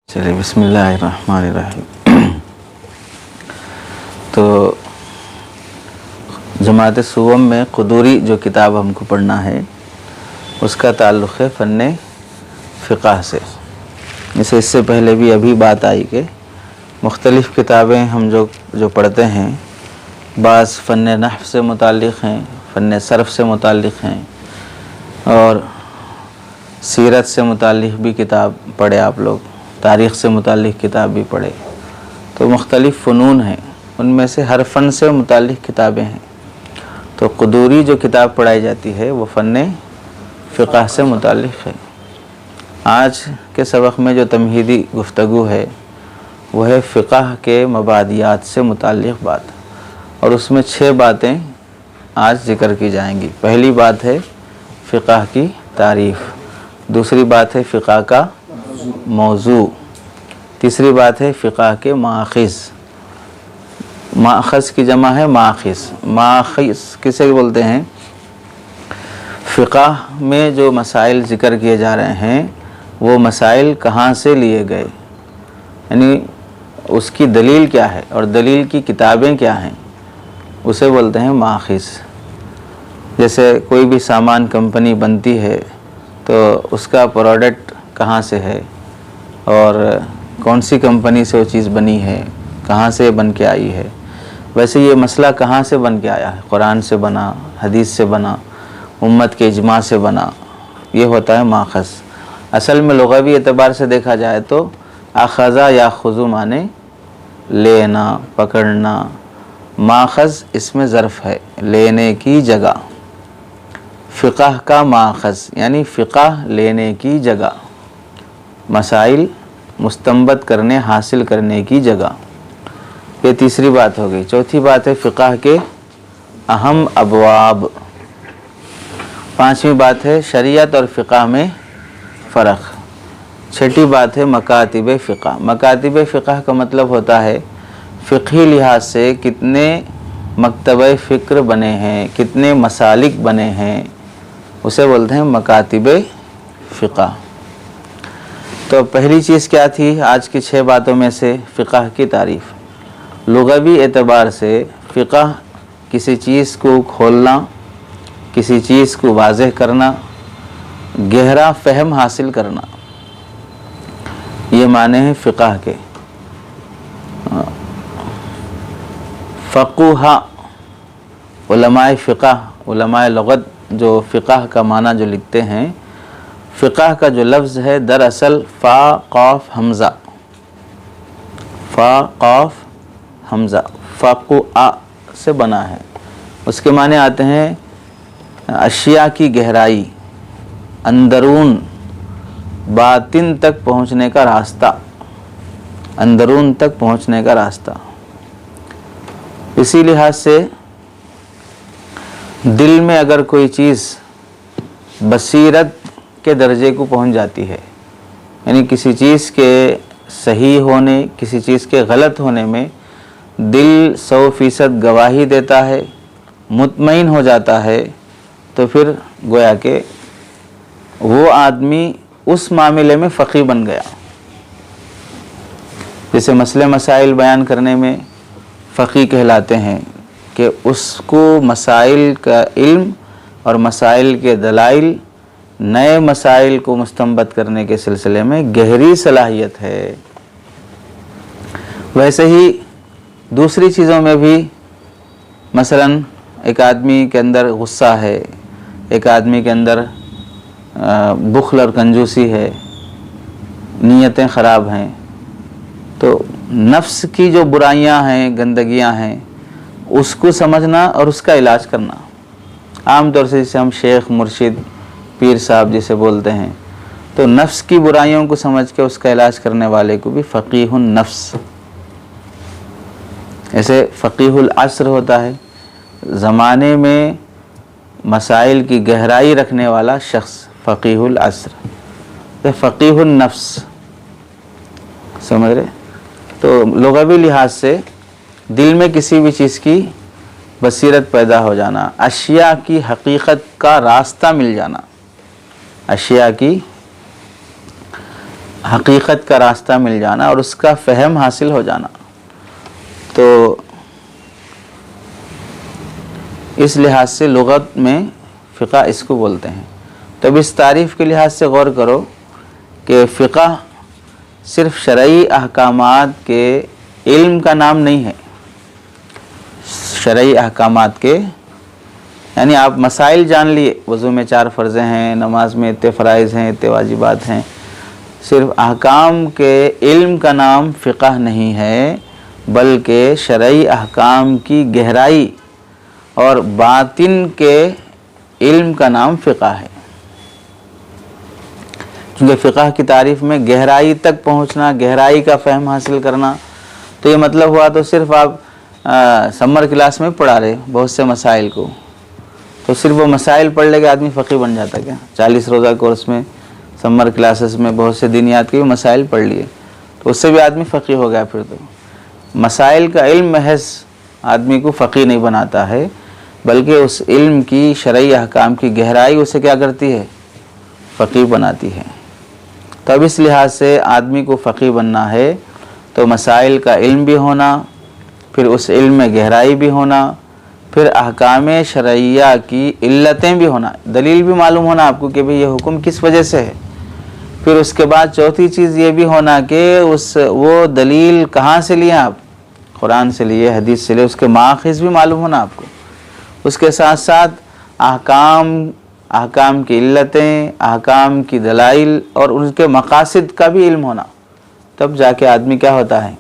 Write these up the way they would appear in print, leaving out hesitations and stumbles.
چلیے بسم اللہ الرحمن الرحیم۔ تو جماعت صوم میں قدوری جو کتاب ہم کو پڑھنا ہے اس کا تعلق ہے فن فقہ سے۔ جیسے اس سے پہلے بھی ابھی بات آئی کہ مختلف کتابیں ہم جو پڑھتے ہیں، بعض فن نحو سے متعلق ہیں، فن صرف سے متعلق ہیں، اور سیرت سے متعلق بھی کتاب پڑھے آپ لوگ، تاریخ سے متعلق کتاب بھی پڑھے، تو مختلف فنون ہیں، ان میں سے ہر فن سے متعلق کتابیں ہیں۔ تو قدوری جو کتاب پڑھائی جاتی ہے وہ فن فقہ سے متعلق ہے۔ آج کے سبق میں جو تمہیدی گفتگو ہے وہ ہے فقہ کے مبادیات سے متعلق بات، اور اس میں 6 باتیں آج ذکر کی جائیں گی۔ پہلی بات ہے فقہ کی تعریف، دوسری بات ہے فقہ کا موضوع، تیسری بات ہے فقہ کے ماخذ۔ ماخذ کی جمع ہے ماخذ۔ ماخذ کسے بولتے ہیں؟ فقہ میں جو مسائل ذکر کیے جا رہے ہیں وہ مسائل کہاں سے لیے گئے، یعنی اس کی دلیل کیا ہے اور دلیل کی کتابیں کیا ہیں، اسے بولتے ہیں ماخذ۔ جیسے کوئی بھی سامان کمپنی بنتی ہے تو اس کا پروڈکٹ کہاں سے ہے اور کون سی کمپنی سے وہ چیز بنی ہے، کہاں سے بن کے آئی ہے۔ ویسے یہ مسئلہ کہاں سے بن کے آیا ہے؟ قرآن سے بنا، حدیث سے بنا، امت کے اجماع سے بنا، یہ ہوتا ہے ماخذ۔ اصل میں لغوی اعتبار سے دیکھا جائے تو اخذا یاخذ معنی لینا، پکڑنا، ماخذ اس میں ظرف ہے، لینے کی جگہ۔ فقہ کا ماخذ یعنی فقہ لینے کی جگہ، مسائل مستنبط کرنے، حاصل کرنے کی جگہ۔ یہ تیسری بات ہو گئی۔ چوتھی بات ہے فقہ کے اہم ابواب۔ پانچویں بات ہے شریعت اور فقہ میں فرق۔ چھٹی بات ہے مکاتب فقہ۔ مکاتب فقہ کا مطلب ہوتا ہے فقہی لحاظ سے کتنے مکتبہ فکر بنے ہیں، کتنے مسالک بنے ہیں، اسے بولتے ہیں مکاتب فقہ۔ تو پہلی چیز کیا تھی آج کی 6 باتوں میں سے؟ فقہ کی تعریف۔ لغوی اعتبار سے فقہ کسی چیز کو کھولنا، کسی چیز کو واضح کرنا، گہرا فہم حاصل کرنا، یہ معنی ہے فقہ کے۔ فقہ، علماء فقہ، علماء لغت جو فقہ کا معنی جو لکھتے ہیں، فقہ کا جو لفظ ہے دراصل فا قاف حمزہ، فا قاف حمزہ، فقہ سے بنا ہے۔ اس کے معنی آتے ہیں اشیاء کی گہرائی، اندرون، باطن تک پہنچنے کا راستہ، اندرون تک پہنچنے کا راستہ۔ اسی لحاظ سے دل میں اگر کوئی چیز بصیرت کے درجے کو پہنچ جاتی ہے، یعنی کسی چیز کے صحیح ہونے، کسی چیز کے غلط ہونے میں دل 100% گواہی دیتا ہے، مطمئن ہو جاتا ہے، تو پھر گویا کہ وہ آدمی اس معاملے میں فقیہ بن گیا۔ جیسے مسئلے مسائل بیان کرنے میں فقیہ کہلاتے ہیں کہ اس کو مسائل کا علم اور مسائل کے دلائل، نئے مسائل کو مستنبط کرنے کے سلسلے میں گہری صلاحیت ہے۔ ویسے ہی دوسری چیزوں میں بھی، مثلا ایک آدمی کے اندر غصہ ہے، ایک آدمی کے اندر بخل اور کنجوسی ہے، نیتیں خراب ہیں، تو نفس کی جو برائیاں ہیں، گندگیاں ہیں، اس کو سمجھنا اور اس کا علاج کرنا۔ عام طور سے جسے ہم شیخ، مرشد، پیر صاحب جسے بولتے ہیں، تو نفس کی برائیوں کو سمجھ کے اس کا علاج کرنے والے کو بھی فقیہ النفس، ایسے فقیہ العصر ہوتا ہے، زمانے میں مسائل کی گہرائی رکھنے والا شخص، فقیہ العصر، فقیہ النفس، سمجھ رہے؟ تو لغوی لحاظ سے دل میں کسی بھی چیز کی بصیرت پیدا ہو جانا، اشیاء کی حقیقت کا راستہ مل جانا، اشیاء کی حقیقت کا راستہ مل جانا اور اس کا فہم حاصل ہو جانا. تو اس لحاظ سے لغت میں فقہ اس کو بولتے ہیں. تو اب اس تعریف کے لحاظ سے غور کرو کہ فقہ صرف شرعی احکامات کے علم کا نام نہیں ہے. شرعی احکامات کے یعنی آپ مسائل جان لیے، وضو میں 4 فرضیں ہیں، نماز میں اتنے فرائض ہیں، اتنے واجبات ہیں، صرف احکام کے علم کا نام فقہ نہیں ہے، بلکہ شرعی احکام کی گہرائی اور باطن کے علم کا نام فقہ ہے. کیونکہ فقہ کی تعریف میں گہرائی تک پہنچنا، گہرائی کا فہم حاصل کرنا، تو یہ مطلب ہوا تو صرف آپ سمر کلاس میں پڑھا رہے بہت سے مسائل کو، تو صرف وہ مسائل پڑھ لے کے آدمی فقیہ بن جاتا کیا؟ 40 روزہ کورس میں سمر کلاسز میں بہت سے دینیات کے مسائل پڑھ لیے تو اس سے بھی آدمی فقیہ ہو گیا. پھر تو مسائل کا علم محض آدمی کو فقیہ نہیں بناتا ہے، بلکہ اس علم کی شرعی احکام کی گہرائی اسے کیا کرتی ہے؟ فقیہ بناتی ہے. تو اب اس لحاظ سے آدمی کو فقیہ بننا ہے تو مسائل کا علم بھی ہونا، پھر اس علم میں گہرائی بھی ہونا، پھر احکام شرعیہ کی علتیں بھی ہونا، دلیل بھی معلوم ہونا آپ کو کہ بھئی یہ حکم کس وجہ سے ہے. پھر اس کے بعد چوتھی چیز یہ بھی ہونا کہ وہ دلیل کہاں سے لیے آپ؟ قرآن سے لیے، حدیث سے لیے، اس کے ماخذ بھی معلوم ہونا آپ کو. اس کے ساتھ ساتھ احکام کی علتیں، احکام کی دلائل اور ان کے مقاصد کا بھی علم ہونا، تب جا کے آدمی کیا ہوتا ہے؟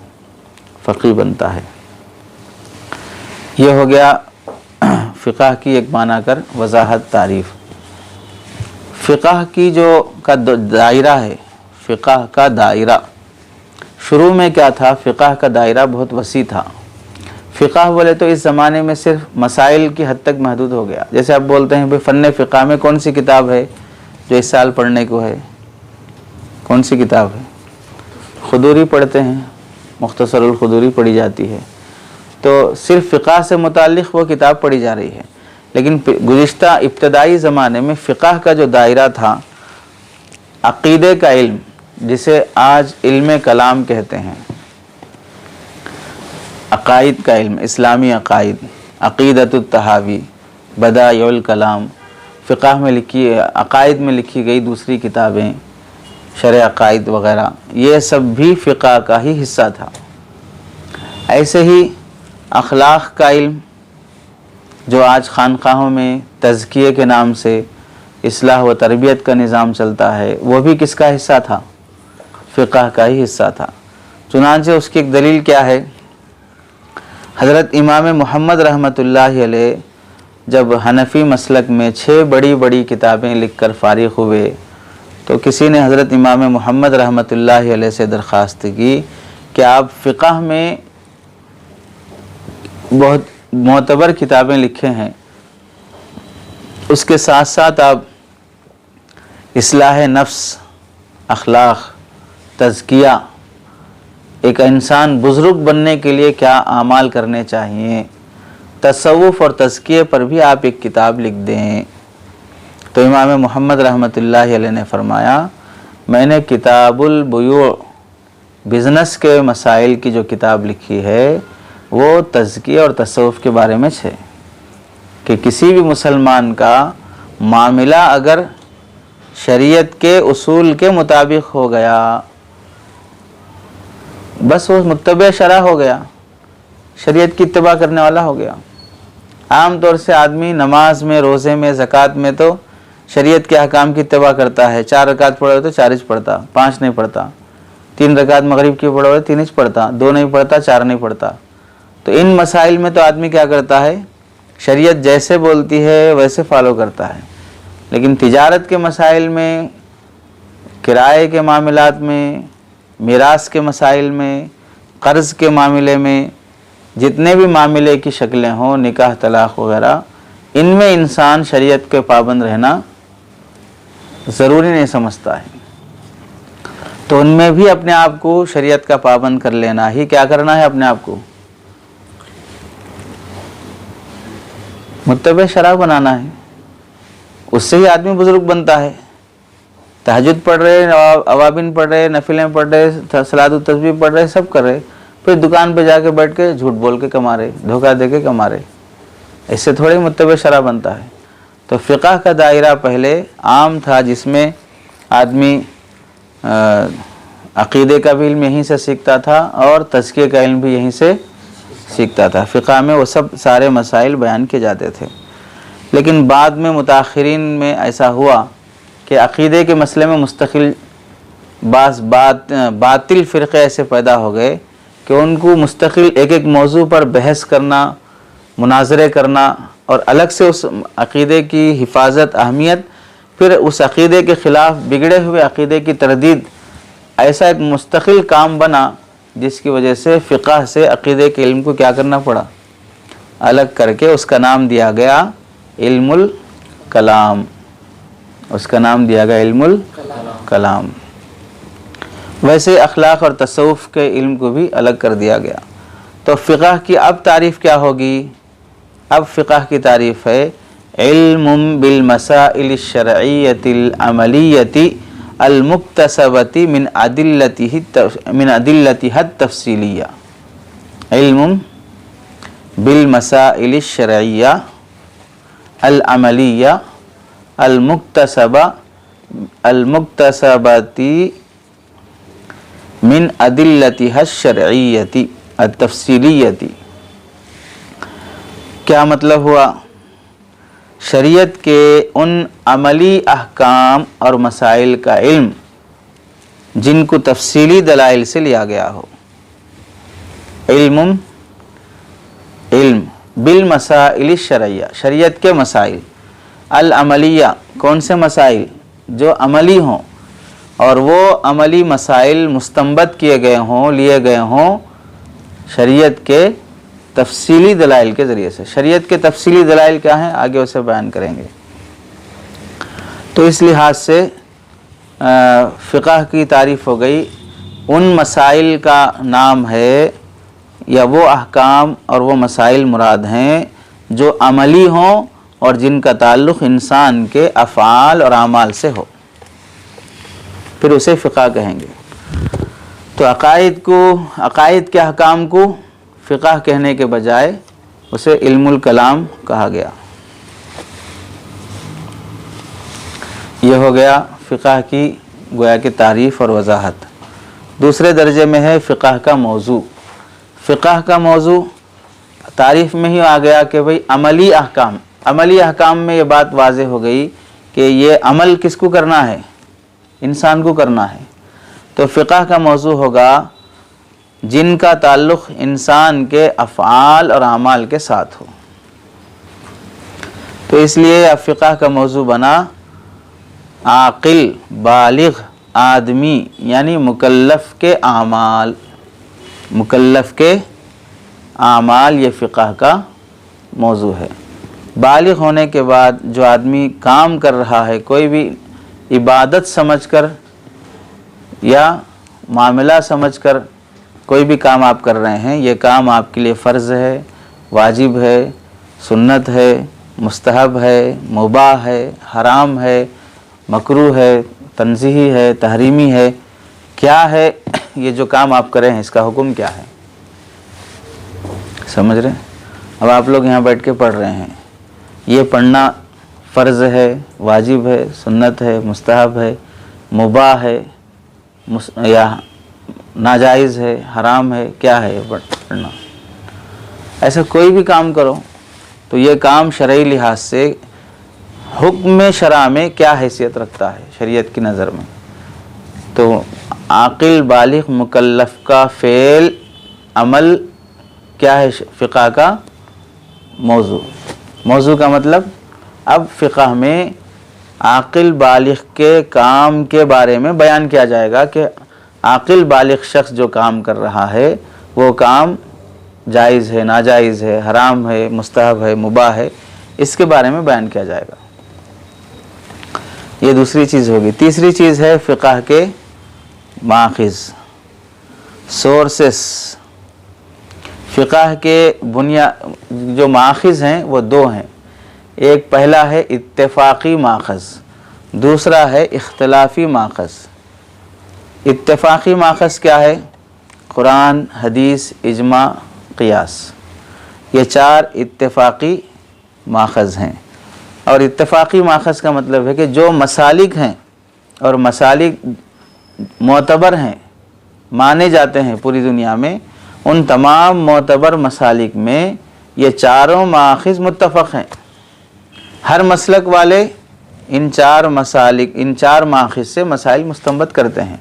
فقیہ بنتا ہے. یہ ہو گیا فقہ کی ایک معنی کر وضاحت، تعریف. فقہ کی جو کا دائرہ ہے، فقہ کا دائرہ شروع میں کیا تھا؟ فقہ کا دائرہ بہت وسیع تھا. فقہ بولے تو اس زمانے میں صرف مسائل کی حد تک محدود ہو گیا. جیسے آپ بولتے ہیں بھئی فن فقہ میں کون سی کتاب ہے جو اس سال پڑھنے کو ہے؟ کون سی کتاب ہے؟ خدوری پڑھتے ہیں، مختصر الخدوری پڑھی جاتی ہے. تو صرف فقہ سے متعلق وہ کتاب پڑھی جا رہی ہے. لیکن گزشتہ ابتدائی زمانے میں فقہ کا جو دائرہ تھا، عقیدے کا علم جسے آج علم کلام کہتے ہیں، عقائد کا علم، اسلامی عقائد، عقیدۃ الطحاوی، بدائع الکلام، فقہ میں لکھی، عقائد میں لکھی گئی دوسری کتابیں، شرح عقائد وغیرہ، یہ سب بھی فقہ کا ہی حصہ تھا. ایسے ہی اخلاق کا علم جو آج خانقاہوں میں تزکیے کے نام سے اصلاح و تربیت کا نظام چلتا ہے، وہ بھی کس کا حصہ تھا؟ فقہ کا ہی حصہ تھا. چنانچہ اس کی ایک دلیل کیا ہے؟ حضرت امام محمد رحمۃ اللہ علیہ جب حنفی مسلک میں 6 بڑی بڑی کتابیں لکھ کر فارغ ہوئے تو کسی نے حضرت امام محمد رحمۃ اللہ علیہ سے درخواست کی کہ آپ فقہ میں بہت معتبر کتابیں لکھے ہیں، اس کے ساتھ ساتھ آپ اصلاح نفس، اخلاق، تزکیہ، ایک انسان بزرگ بننے کے لیے کیا اعمال کرنے چاہیے، تصوف اور تزکیے پر بھی آپ ایک کتاب لکھ دیں. تو امام محمد رحمۃ اللہ علیہ نے فرمایا میں نے کتاب البیوع، بزنس کے مسائل کی جو کتاب لکھی ہے وہ تزکیہ اور تصوف کے بارے میں ہے کہ کسی بھی مسلمان کا معاملہ اگر شریعت کے اصول کے مطابق ہو گیا بس وہ متبع شرع ہو گیا، شریعت کی اتباع کرنے والا ہو گیا. عام طور سے آدمی نماز میں، روزے میں، زکوٰۃ میں تو شریعت کے احکام کی اتباع کرتا ہے. 4 رکعت پڑھے تو 4 پڑھتا، 5 نہیں پڑھتا. 3 رکعت مغرب کی پڑھے 3 پڑھتا، 2 نہیں پڑھتا، 4 نہیں پڑھتا. تو ان مسائل میں تو آدمی کیا کرتا ہے؟ شریعت جیسے بولتی ہے ویسے فالو کرتا ہے. لیکن تجارت کے مسائل میں، کرائے کے معاملات میں، میراث کے مسائل میں، قرض کے معاملے میں، جتنے بھی معاملے کی شکلیں ہوں، نکاح، طلاق وغیرہ، ان میں انسان شریعت کے پابند رہنا ضروری نہیں سمجھتا ہے. تو ان میں بھی اپنے آپ کو شریعت کا پابند کر لینا ہی کیا کرنا ہے؟ اپنے آپ کو متبع شرع بنانا ہے. اس سے ہی آدمی بزرگ بنتا ہے. تہجد پڑھ رہے، اوابین پڑھ رہے، نفلیں پڑھ رہے، صلاۃ و تسبیح پڑھ رہے، سب کر رہے، پھر دکان پہ جا کے بیٹھ کے جھوٹ بول کے کما رہے، دھوکہ دے کے کما رہے، اس سے تھوڑی متبع شرع بنتا ہے۔ تو فقہ کا دائرہ پہلے عام تھا، جس میں آدمی عقیدے کا بھی علم یہیں سے سیکھتا تھا اور تزکیے کا علم بھی یہیں سے سیکھتا تھا۔ فقہ میں وہ سب سارے مسائل بیان کیے جاتے تھے، لیکن بعد میں متاخرین میں ایسا ہوا کہ عقیدے کے مسئلے میں مستقل بعض باطل فرقے ایسے پیدا ہو گئے کہ ان کو مستقل ایک ایک موضوع پر بحث کرنا، مناظرے کرنا اور الگ سے اس عقیدے کی حفاظت، اہمیت، پھر اس عقیدے کے خلاف بگڑے ہوئے عقیدے کی تردید، ایسا ایک مستقل کام بنا، جس کی وجہ سے فقہ سے عقیدے کے علم کو کیا کرنا پڑا، الگ کر کے اس کا نام دیا گیا علم الکلام، اس کا نام دیا گیا علم الکلام۔ ویسے اخلاق اور تصوف کے علم کو بھی الگ کر دیا گیا۔ تو فقہ کی اب تعریف کیا ہوگی؟ اب فقہ کی تعریف ہے علم بالمسائل الشرعیۃ العملیۃ المکتسبۃ من ادلتها التفصیلیہ، علم بالمسائل الشرعیہ العملیہ المکتسبۃ من ادلتها الشرعیۃ التفصیلیۃ۔ کیا مطلب ہوا؟ شریعت کے ان عملی احکام اور مسائل کا علم جن کو تفصیلی دلائل سے لیا گیا ہو۔ علم بالمسائل الشرعیہ، شریعت کے مسائل، العملیہ، کون سے مسائل؟ جو عملی ہوں، اور وہ عملی مسائل مستنبط کیے گئے ہوں، لیے گئے ہوں شریعت کے تفصیلی دلائل کے ذریعے سے۔ شریعت کے تفصیلی دلائل کیا ہیں؟ آگے اسے بیان کریں گے۔ تو اس لحاظ سے فقہ کی تعریف ہو گئی، ان مسائل کا نام ہے یا وہ احکام اور وہ مسائل مراد ہیں جو عملی ہوں اور جن کا تعلق انسان کے افعال اور اعمال سے ہو، پھر اسے فقہ کہیں گے۔ تو عقائد کے احکام کو فقہ کہنے کے بجائے اسے علم الکلام کہا گیا۔ یہ ہو گیا فقہ کی گویا کہ تعریف اور وضاحت۔ دوسرے درجے میں ہے فقہ کا موضوع۔ فقہ کا موضوع تعریف میں ہی آ گیا کہ بھئی عملی احکام، عملی احکام میں یہ بات واضح ہو گئی کہ یہ عمل کس کو کرنا ہے؟ انسان کو کرنا ہے۔ تو فقہ کا موضوع ہوگا جن کا تعلق انسان کے افعال اور اعمال کے ساتھ ہو۔ تو اس لیے اب فقہ کا موضوع بنا عاقل، بالغ آدمی، یعنی مکلف کے اعمال، مکلف کے اعمال، یہ فقہ کا موضوع ہے۔ بالغ ہونے کے بعد جو آدمی کام کر رہا ہے، کوئی بھی عبادت سمجھ کر یا معاملہ سمجھ کر کوئی بھی کام آپ کر رہے ہیں، یہ کام آپ کے لیے فرض ہے، واجب ہے، سنت ہے، مستحب ہے، مباح ہے، حرام ہے، مکروہ ہے، تنزیہی ہے، تحریمی ہے، کیا ہے یہ جو کام آپ کریں ہیں، اس کا حکم کیا ہے؟ سمجھ رہے ہیں؟ اب آپ لوگ یہاں بیٹھ کے پڑھ رہے ہیں، یہ پڑھنا فرض ہے، واجب ہے، سنت ہے، مستحب ہے، مباح ہے یا ناجائز ہے، حرام ہے، کیا ہے یہ پڑھنا؟ ایسا کوئی بھی کام کرو تو یہ کام شرعی لحاظ سے حکم شرع میں کیا حیثیت رکھتا ہے شریعت کی نظر میں؟ تو عاقل بالغ مکلف کا فعل، عمل کیا ہے فقہ کا موضوع؟ موضوع کا مطلب اب فقہ میں عاقل بالغ کے کام کے بارے میں بیان کیا جائے گا کہ عاقل بالغ شخص جو کام کر رہا ہے وہ کام جائز ہے، ناجائز ہے، حرام ہے، مستحب ہے، مباح ہے، اس کے بارے میں بیان کیا جائے گا۔ یہ دوسری چیز ہوگی۔ تیسری چیز ہے فقہ کے ماخذ، سورسز۔ فقہ کے جو ماخذ ہیں وہ دو ہیں۔ ایک پہلا ہے اتفاقی ماخذ، دوسرا ہے اختلافی ماخذ۔ اتفاقی ماخذ کیا ہے؟ قرآن، حدیث، اجماع، قیاس، یہ 4 اتفاقی ماخذ ہیں۔ اور اتفاقی ماخذ کا مطلب ہے کہ جو مسالک ہیں اور مسالک معتبر ہیں، مانے جاتے ہیں پوری دنیا میں، ان تمام معتبر مسالک میں یہ 4 ماخذ متفق ہیں۔ ہر مسلک والے ان 4 ماخذ سے مسائل مستنبط کرتے ہیں۔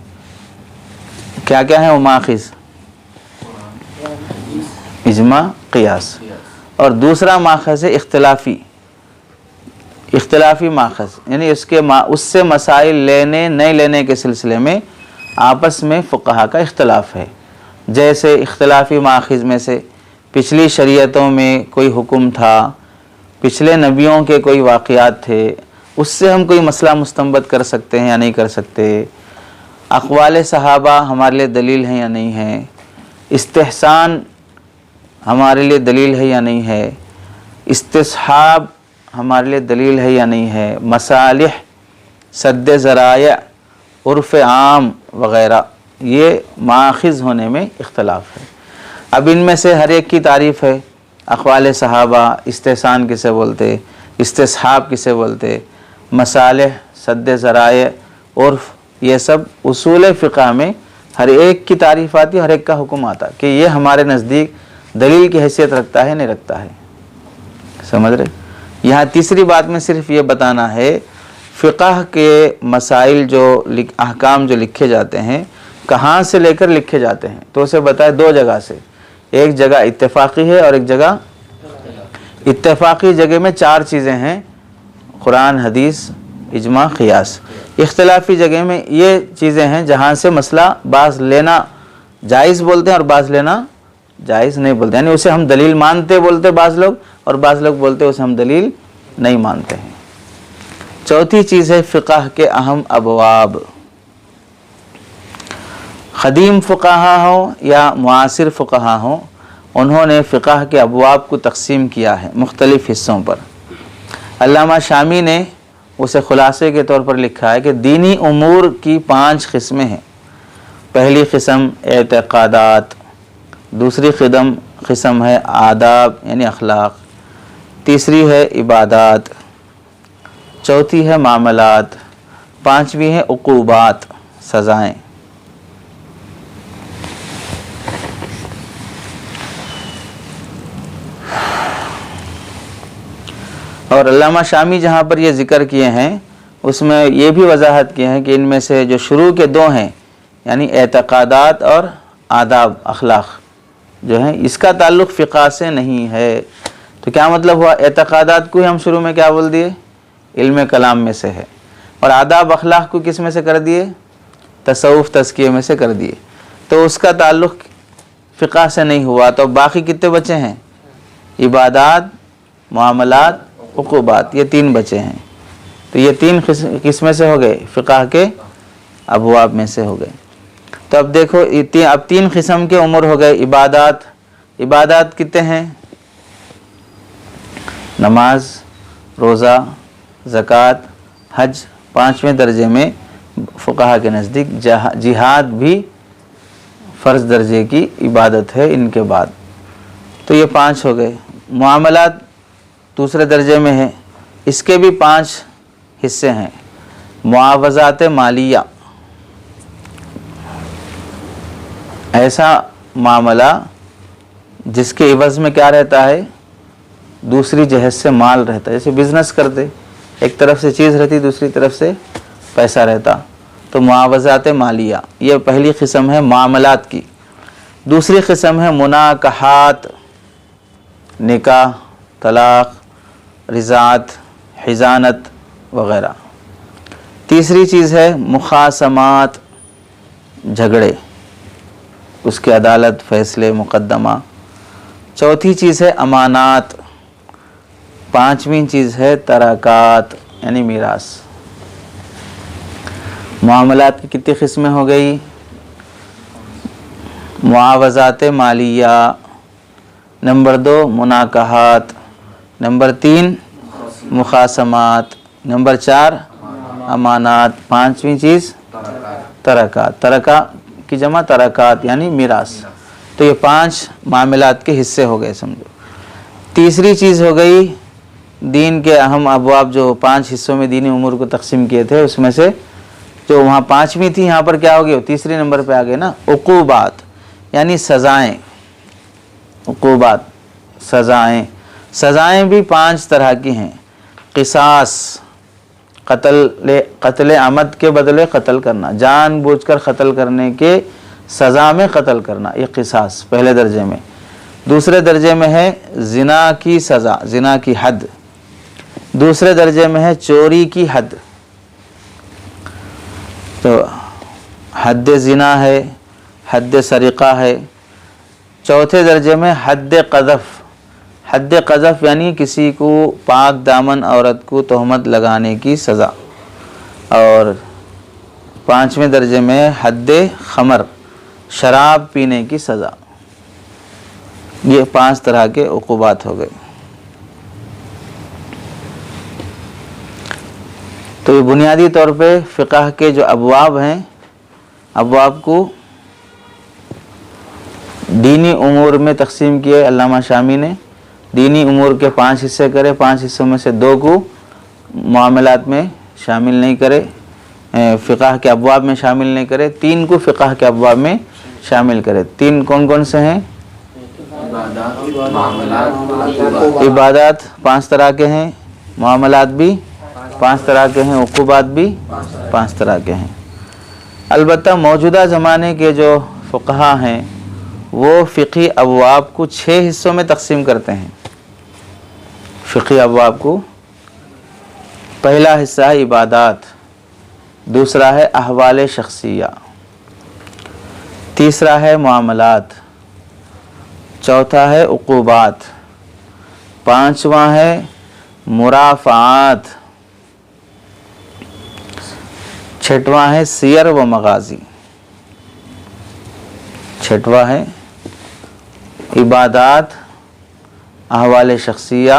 کیا کیا ہیں وہ ماخذ؟ اجماع، قیاس۔ اور دوسرا ماخذ ہے اختلافی ماخذ، یعنی اس سے مسائل لینے نہیں لینے کے سلسلے میں آپس میں فقہا کا اختلاف ہے۔ جیسے اختلافی ماخذ میں سے پچھلی شریعتوں میں کوئی حکم تھا، پچھلے نبیوں کے کوئی واقعات تھے، اس سے ہم کوئی مسئلہ مستنبط کر سکتے ہیں یا نہیں کر سکتے، اقوال صحابہ ہمارے لیے دلیل ہیں یا نہیں ہیں، استحسان ہمارے لیے دلیل ہے یا نہیں ہے، استصحاب ہمارے لیے دلیل ہے یا نہیں ہے، مصالح، سد ذرائع، عرف عام وغیرہ، یہ ماخذ ہونے میں اختلاف ہے۔ اب ان میں سے ہر ایک کی تعریف ہے۔ اقوال صحابہ، استحسان کسے بولتے، استصحاب کسے بولتے، مصالح، سد ذرائع، عرف، یہ سب اصول فقہ میں ہر ایک کی تعریف آتی ہے، ہر ایک کا حکم آتا کہ یہ ہمارے نزدیک دلیل کی حیثیت رکھتا ہے نہیں رکھتا ہے۔ سمجھ رہے؟ یہاں تیسری بات میں صرف یہ بتانا ہے، فقہ کے مسائل جو احکام جو لکھے جاتے ہیں کہاں سے لے کر لکھے جاتے ہیں، تو اسے بتائے 2 جگہ سے، ایک جگہ اتفاقی ہے اور ایک جگہ اتفاقی جگہ میں 4 چیزیں ہیں، قرآن، حدیث، اجماع، قیاس۔ اختلافی جگہ میں یہ چیزیں ہیں جہاں سے مسئلہ بعض لینا جائز بولتے ہیں اور بعض لینا جائز نہیں بولتے، یعنی اسے ہم دلیل مانتے بولتے بعض لوگ اور بعض لوگ بولتے اسے ہم دلیل نہیں مانتے ہیں۔ چوتھی چیز ہے فقہ کے اہم ابواب۔ قدیم فقہا ہوں یا معاصر فقہا ہوں، انہوں نے فقہ کے ابواب کو تقسیم کیا ہے مختلف حصوں پر۔ علامہ شامی نے اسے خلاصے کے طور پر لکھا ہے کہ دینی امور کی 5 قسمیں ہیں۔ پہلی قسم اعتقادات، دوسری قسم ہے آداب یعنی اخلاق، تیسری ہے عبادات، چوتھی ہے معاملات، 5ویں ہے عقوبات، سزائیں۔ اور علامہ شامی جہاں پر یہ ذکر کیے ہیں اس میں یہ بھی وضاحت کیے ہیں کہ ان میں سے جو شروع کے 2 ہیں یعنی اعتقادات اور آداب، اخلاق جو ہیں، اس کا تعلق فقہ سے نہیں ہے۔ تو کیا مطلب ہوا؟ اعتقادات کو ہی ہم شروع میں کیا بول دیے؟ علم کلام میں سے ہے، اور آداب اخلاق کو کس میں سے کر دیے؟ تصوف تزکیے میں سے کر دیے، تو اس کا تعلق فقہ سے نہیں ہوا۔ تو باقی کتنے بچے ہیں؟ عبادات، معاملات، عقوبات، یہ 3 بچے ہیں۔ تو یہ 3 کس میں سے ہو گئے؟ فقہ کے ابواب میں سے ہو گئے۔ تو اب دیکھو اب 3 قسم کے امور ہو گئے۔ عبادات کتنے ہیں؟ نماز، روزہ، زکوٰۃ، حج۔ 5ویں درجے میں فقہا کے نزدیک جہاد بھی فرض درجے کی عبادت ہے ان کے بعد۔ تو یہ 5 ہو گئے۔ معاملات دوسرے درجے میں ہے، اس کے بھی 5 حصے ہیں۔ معاوضات مالیہ، ایسا معاملہ جس کے عوض میں کیا رہتا ہے؟ دوسری جہت سے مال رہتا ہے، جیسے بزنس کرتے، ایک طرف سے چیز رہتی دوسری طرف سے پیسہ رہتا، تو معاوضات مالیہ یہ پہلی قسم ہے معاملات کی۔ دوسری قسم ہے مناکحات، نکاح، طلاق، رضاعت، حضانت وغیرہ۔ تیسری چیز ہے مخاصمات، جھگڑے، اس کے عدالت، فیصلے، مقدمہ۔ چوتھی چیز ہے امانات۔ 5ویں چیز ہے ترکات یعنی میراث۔ معاملات کی کتنی قسمیں ہو گئی؟ معاوضات مالیہ، نمبر 2 مناکحات، نمبر 3 مخاصمات، نمبر 4 امانات. پانچویں چیز ترکات. ترکہ کی جمع ترکات یعنی میراث. تو یہ 5 معاملات کے حصے ہو گئے سمجھو. تیسری چیز ہو گئی دین کے اہم ابواب، جو 5 حصوں میں دینی امور کو تقسیم کیے تھے، اس میں سے جو وہاں 5ویں تھی یہاں پر کیا ہو گئی، تیسرے نمبر پہ آ گئے نا، عقوبات یعنی سزائیں. عقوبات سزائیں. سزائیں بھی 5 طرح کی ہیں. قصاص قتل عمد کے بدلے قتل کرنا، جان بوجھ کر قتل کرنے کے سزا میں قتل کرنا، یہ قصاص پہلے درجے میں. دوسرے درجے میں ہے زنا کی سزا، زنا کی حد. دوسرے درجے میں ہے چوری کی حد، تو حد زنا ہے، حد سرقہ ہے. چوتھے درجے میں حد قذف. حد قذف یعنی کسی کو پاک دامن عورت کو تہمت لگانے کی سزا. اور 5ویں درجے میں حد خمر، شراب پینے کی سزا. یہ 5 طرح کے عقوبات ہو گئے. تو یہ بنیادی طور پہ فقہ کے جو ابواب ہیں، ابواب کو دینی امور میں تقسیم کیے علامہ شامی نے. دینی امور کے 5 حصے کرے، 5 حصوں میں سے 2 کو معاملات میں شامل نہیں کرے، فقہ کے ابواب میں شامل نہیں کرے. 3 کو فقہ کے ابواب میں شامل کرے. 3 کون کون سے ہیں؟ عبادات 5 طرح کے ہیں، معاملات بھی 5 طرح کے ہیں، عقوبات بھی 5 طرح کے ہیں. البتہ موجودہ زمانے کے جو فقہا ہیں وہ فقہی ابواب کو 6 حصوں میں تقسیم کرتے ہیں. فقہی ابواب کو پہلا حصہ ہے عبادات، دوسرا ہے احوال شخصیہ، تیسرا ہے معاملات، چوتھا ہے عقوبات، 5واں ہے مرافعات، 6واں ہے سیر و مغازی. 6واں ہے عبادات، احوال شخصیہ،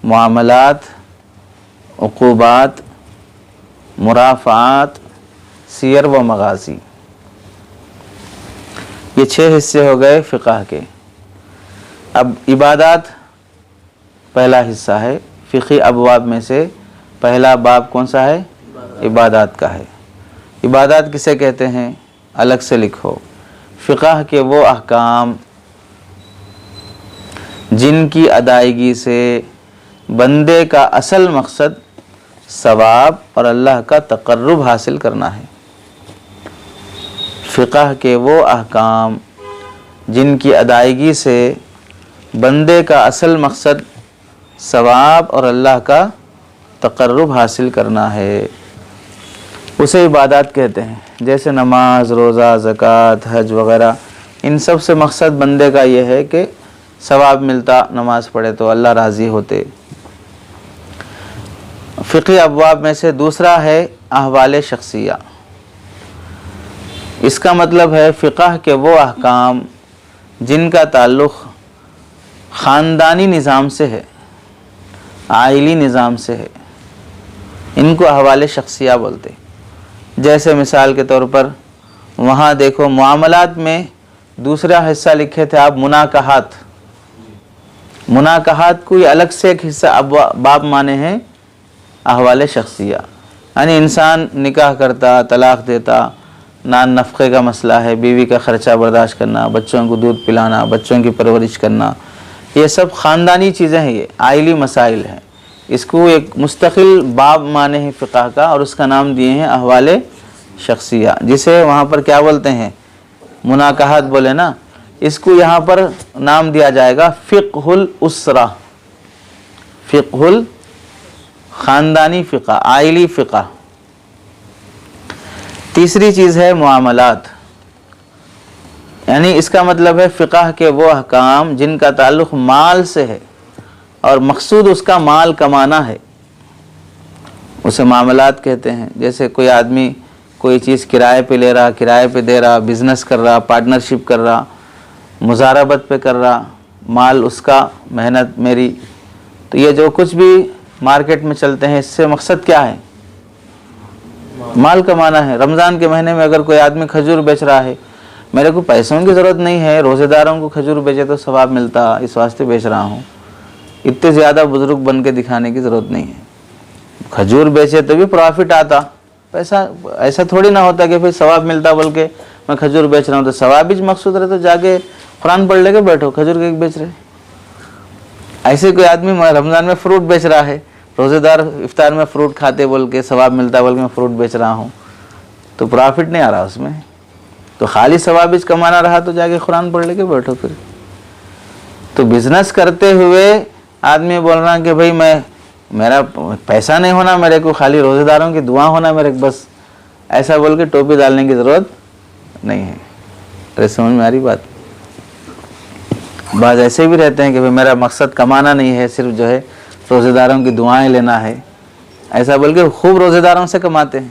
معاملات، عقوبات، مرافعات، سیر و مغازی. یہ 6 حصے ہو گئے فقہ کے. اب عبادات پہلا حصہ ہے. فقہی ابواب میں سے پہلا باب کون سا ہے؟ عبادات کا ہے. عبادات کسے کہتے ہیں؟ الگ سے لکھو. فقہ کے وہ احکام جن کی ادائیگی سے بندے کا اصل مقصد ثواب اور اللہ کا تقرب حاصل کرنا ہے. فقہ کے وہ احکام جن کی ادائیگی سے بندے کا اصل مقصد ثواب اور اللہ کا تقرب حاصل کرنا ہے، اسے عبادات کہتے ہیں. جیسے نماز، روزہ، زکوٰۃ، حج وغیرہ، ان سب سے مقصد بندے کا یہ ہے کہ ثواب ملتا، نماز پڑھے تو اللہ راضی ہوتے. فقہی ابواب میں سے دوسرا ہے احوال شخصیہ. اس کا مطلب ہے فقہ کے وہ احکام جن کا تعلق خاندانی نظام سے ہے، عائلی نظام سے ہے، ان کو احوال شخصیہ بولتے. جیسے مثال کے طور پر وہاں دیکھو معاملات میں دوسرا حصہ لکھے تھے آپ مناکحات. مناکحات کو یہ الگ سے ایک حصہ باب مانے ہیں احوال شخصیہ. یعنی انسان نکاح کرتا، طلاق دیتا، نان نفقے کا مسئلہ ہے، بیوی کا خرچہ برداشت کرنا، بچوں کو دودھ پلانا، بچوں کی پرورش کرنا، یہ سب خاندانی چیزیں ہیں، یہ عائلی مسائل ہیں. اس کو ایک مستقل باب مانے ہیں فقہ کا، اور اس کا نام دیے ہیں احوال شخصیہ، جسے وہاں پر کیا بولتے ہیں؟ مناکحات بولے نا. اس کو یہاں پر نام دیا جائے گا فقہ الاسرہ، فقہ خاندانی فقہ، عائلی فقہ. تیسری چیز ہے معاملات. یعنی اس کا مطلب ہے فقہ کے وہ احکام جن کا تعلق مال سے ہے اور مقصود اس کا مال کمانا ہے، اسے معاملات کہتے ہیں. جیسے کوئی آدمی کوئی چیز کرائے پہ لے رہا، کرائے پہ دے رہا، بزنس کر رہا، پارٹنرشپ کر رہا، مزاربت پہ کر رہا، مال اس کا، محنت میری. تو یہ جو کچھ بھی مارکیٹ میں چلتے ہیں، اس سے مقصد کیا ہے؟ مال کمانا ہے۔ رمضان کے مہینے میں اگر کوئی آدمی کھجور بیچ رہا ہے، میرے کو پیسوں کی ضرورت نہیں ہے، روزے داروں کو کھجور بیچے تو ثواب ملتا، اس واسطے بیچ رہا ہوں، اتنے زیادہ بزرگ بن کے دکھانے کی ضرورت نہیں ہے۔ کھجور بیچے تو بھی پروفٹ آتا، پیسہ ایسا تھوڑی نہ ہوتا کہ پھر ثواب ملتا، بلکہ میں کھجور بیچ رہا ہوں تو ثواب ہی مقصود رہے تو جا کے قرآن پڑھ لے کے بیٹھو، کھجور کے بیچ رہے۔ ایسے کوئی آدمی رمضان میں فروٹ بیچ رہا ہے، روزے دار افطار میں فروٹ کھاتے بول کے ثواب ملتا بول کے میں فروٹ بیچ رہا ہوں، تو پرافٹ نہیں آ رہا اس میں، تو خالی ثواب کمانا رہا تو جا کے قرآن پڑھ لے کے بیٹھو۔ پھر تو بزنس کرتے ہوئے آدمی بول رہا کہ بھائی میرا پیسہ نہیں ہونا، میرے کو خالی روزے داروں کی دعا ہونا میرے بس، ایسا بول کے ٹوپی ڈالنے کی ضرورت نہیں ہے۔ ارے سمجھ میں آ رہی بات؟ بعض ایسے بھی رہتے ہیں کہ میرا مقصد کمانا نہیں ہے، صرف جو ہے روزے داروں کی دعائیں لینا ہے، ایسا بول کے خوب روزے داروں سے کماتے ہیں۔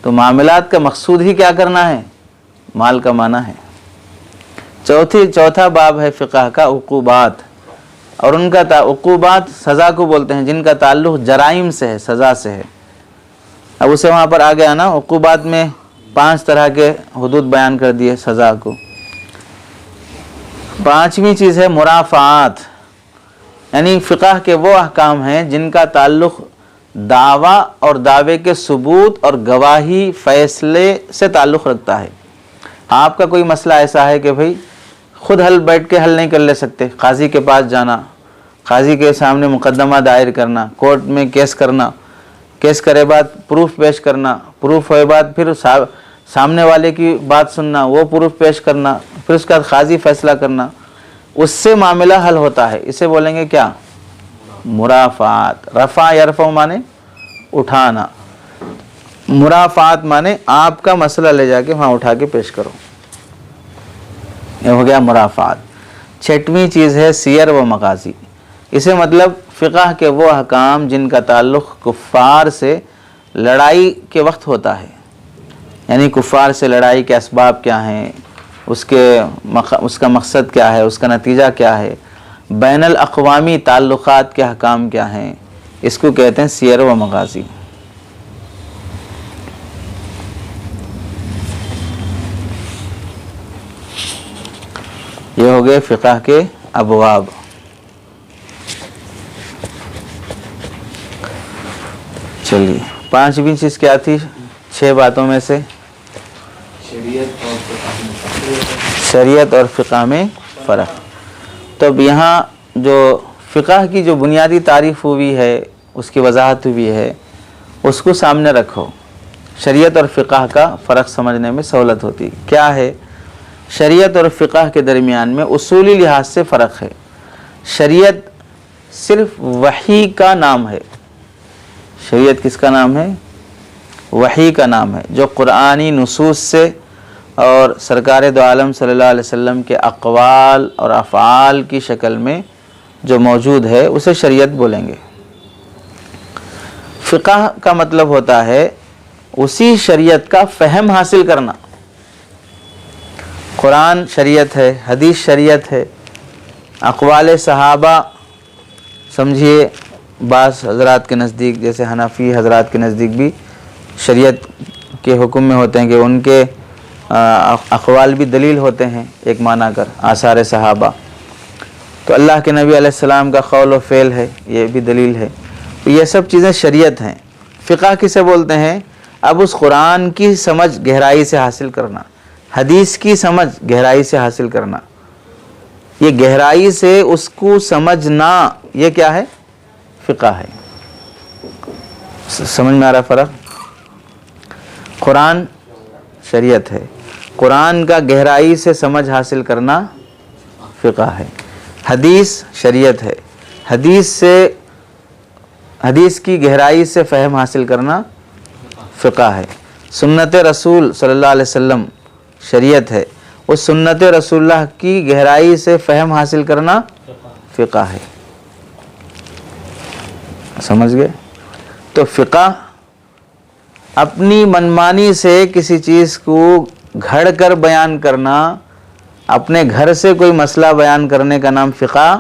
تو معاملات کا مقصود ہی کیا کرنا ہے؟ مال کمانا ہے۔ چوتھا باب ہے فقہ کا عقوبات، اور ان کا عقوبات سزا کو بولتے ہیں جن کا تعلق جرائم سے ہے، سزا سے ہے۔ اب اسے وہاں پر آگے آنا، عقوبات میں 5 طرح کے حدود بیان کر دیے سزا کو۔ 5ویں چیز ہے مرافعات، یعنی فقہ کے وہ احکام ہیں جن کا تعلق دعویٰ اور دعوے کے ثبوت اور گواہی فیصلے سے تعلق رکھتا ہے۔ آپ کا کوئی مسئلہ ایسا ہے کہ بھئی خود بیٹھ کے حل نہیں کر لے سکتے، قاضی کے پاس جانا، قاضی کے سامنے مقدمہ دائر کرنا، کورٹ میں کیس کرنا، کیس کرے بعد پروف پیش کرنا، پروف ہوئے بعد پھر سامنے والے کی بات سننا، وہ پروف پیش کرنا، پھر اس کا قاضی فیصلہ کرنا، اس سے معاملہ حل ہوتا ہے۔ اسے بولیں گے کیا؟ مرافعات۔ رفع یرفع مانے اٹھانا، مرافعات مانے آپ کا مسئلہ لے جا کے وہاں اٹھا کے پیش کرو، یہ ہو گیا مرافعات۔ 6ویں چیز ہے سیر و مغازی، اسے مطلب فقہ کے وہ احکام جن کا تعلق کفار سے لڑائی کے وقت ہوتا ہے، یعنی کفار سے لڑائی کے اسباب کیا ہیں، اس کا مقصد کیا ہے، اس کا نتیجہ کیا ہے، بین الاقوامی تعلقات کے احکام کیا ہیں، اس کو کہتے ہیں سیر و مغازی۔ یہ ہو گئے فقہ کے ابواب۔ چلیے 5ویں چیز کیا تھی 6 باتوں میں سے؟ شریعت اور فقہ میں فرق۔ تو اب یہاں جو فقہ کی جو بنیادی تعریف ہوئی ہے، اس کی وضاحت ہوئی ہے، اس کو سامنے رکھو، شریعت اور فقہ کا فرق سمجھنے میں سہولت ہوتی۔ کیا ہے؟ شریعت اور فقہ کے درمیان میں اصولی لحاظ سے فرق ہے۔ شریعت صرف وحی کا نام ہے۔ شریعت کس کا نام ہے؟ وحی کا نام ہے، جو قرآنی نصوص سے اور سرکار دو عالم صلی اللہ علیہ وسلم کے اقوال اور افعال کی شکل میں جو موجود ہے اسے شریعت بولیں گے۔ فقہ کا مطلب ہوتا ہے اسی شریعت کا فہم حاصل کرنا۔ قرآن شریعت ہے، حدیث شریعت ہے، اقوال صحابہ سمجھیے بعض حضرات کے نزدیک، جیسے حنفی حضرات کے نزدیک بھی شریعت کے حکم میں ہوتے ہیں کہ ان کے اقوال بھی دلیل ہوتے ہیں، ایک معنی کر آثار صحابہ۔ تو اللہ کے نبی علیہ السلام کا قول و فعل ہے، یہ بھی دلیل ہے۔ تو یہ سب چیزیں شریعت ہیں۔ فقہ کسے بولتے ہیں؟ اب اس قرآن کی سمجھ گہرائی سے حاصل کرنا، حدیث کی سمجھ گہرائی سے حاصل کرنا، یہ گہرائی سے اس کو سمجھنا، یہ کیا ہے؟ فقہ ہے۔ سمجھ میں آ رہا فرق؟ قرآن شریعت ہے، قرآن کا گہرائی سے سمجھ حاصل کرنا فقہ ہے۔ حدیث شریعت ہے، حدیث کی گہرائی سے فہم حاصل کرنا فقہ ہے۔ سنت رسول صلی اللہ علیہ وسلم شریعت ہے، اس سنت رسول اللہ کی گہرائی سے فہم حاصل کرنا فقہ ہے۔ سمجھ گئے؟ تو فقہ اپنی منمانی سے کسی چیز کو گھڑ کر بیان کرنا، اپنے گھر سے کوئی مسئلہ بیان کرنے کا نام فقہ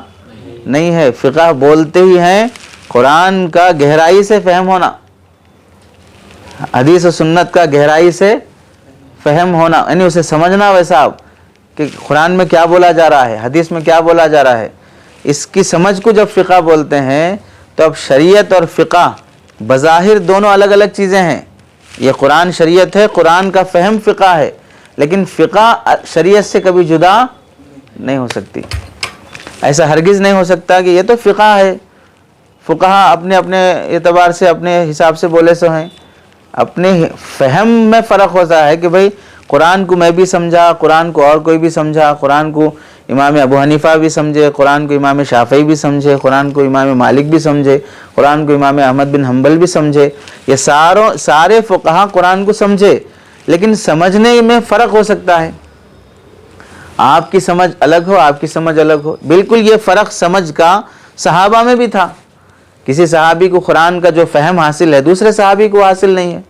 نہیں ہے۔ فقہ بولتے ہی ہیں قرآن کا گہرائی سے فہم ہونا، حدیث و سنت کا گہرائی سے فہم ہونا، یعنی اسے سمجھنا ویسا آپ کہ قرآن میں کیا بولا جا رہا ہے، حدیث میں کیا بولا جا رہا ہے، اس کی سمجھ کو جب فقہ بولتے ہیں تو اب شریعت اور فقہ بظاہر دونوں الگ الگ چیزیں ہیں. یہ قرآن شریعت ہے، قرآن کا فہم فقہ ہے، لیکن فقہ شریعت سے کبھی جدا نہیں ہو سکتی. ایسا ہرگز نہیں ہو سکتا کہ یہ تو فقہ ہے، فقہا اپنے اپنے اعتبار سے اپنے حساب سے بولے سو ہیں. اپنے فہم میں فرق ہوتا ہے کہ بھئی قرآن کو میں بھی سمجھا، قرآن کو اور کوئی بھی سمجھا، قرآن کو امام ابو حنیفہ بھی سمجھے، قرآن کو امام شافعی بھی سمجھے، قرآن کو امام مالک بھی سمجھے، قرآن کو امام احمد بن حنبل بھی سمجھے. یہ سارے فقہا قرآن کو سمجھے، لیکن سمجھنے میں فرق ہو سکتا ہے. آپ کی سمجھ الگ ہو، آپ کی سمجھ الگ ہو. بالکل یہ فرق سمجھ کا صحابہ میں بھی تھا. کسی صحابی کو قرآن کا جو فہم حاصل ہے دوسرے صحابی کو حاصل نہیں ہے،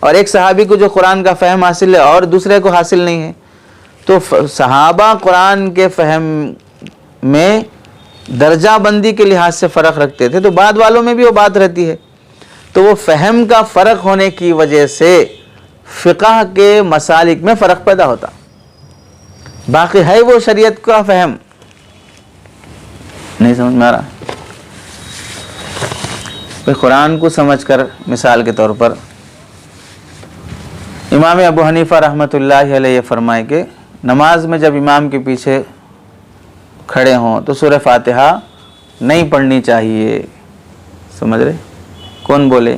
اور ایک صحابی کو جو قرآن کا فہم حاصل ہے اور دوسرے کو حاصل نہیں ہے. تو صحابہ قرآن کے فہم میں درجہ بندی کے لحاظ سے فرق رکھتے تھے، تو بعد والوں میں بھی وہ بات رہتی ہے. تو وہ فہم کا فرق ہونے کی وجہ سے فقہ کے مسالک میں فرق پیدا ہوتا. باقی ہے وہ شریعت کا فہم. نہیں سمجھ میں آ رہا؟ قرآن کو سمجھ کر مثال کے طور پر امام ابو حنیفہ رحمۃ اللہ علیہ فرمائے کہ نماز میں جب امام کے پیچھے کھڑے ہوں تو سورہ فاتحہ نہیں پڑھنی چاہیے. سمجھ رہے؟ کون بولے؟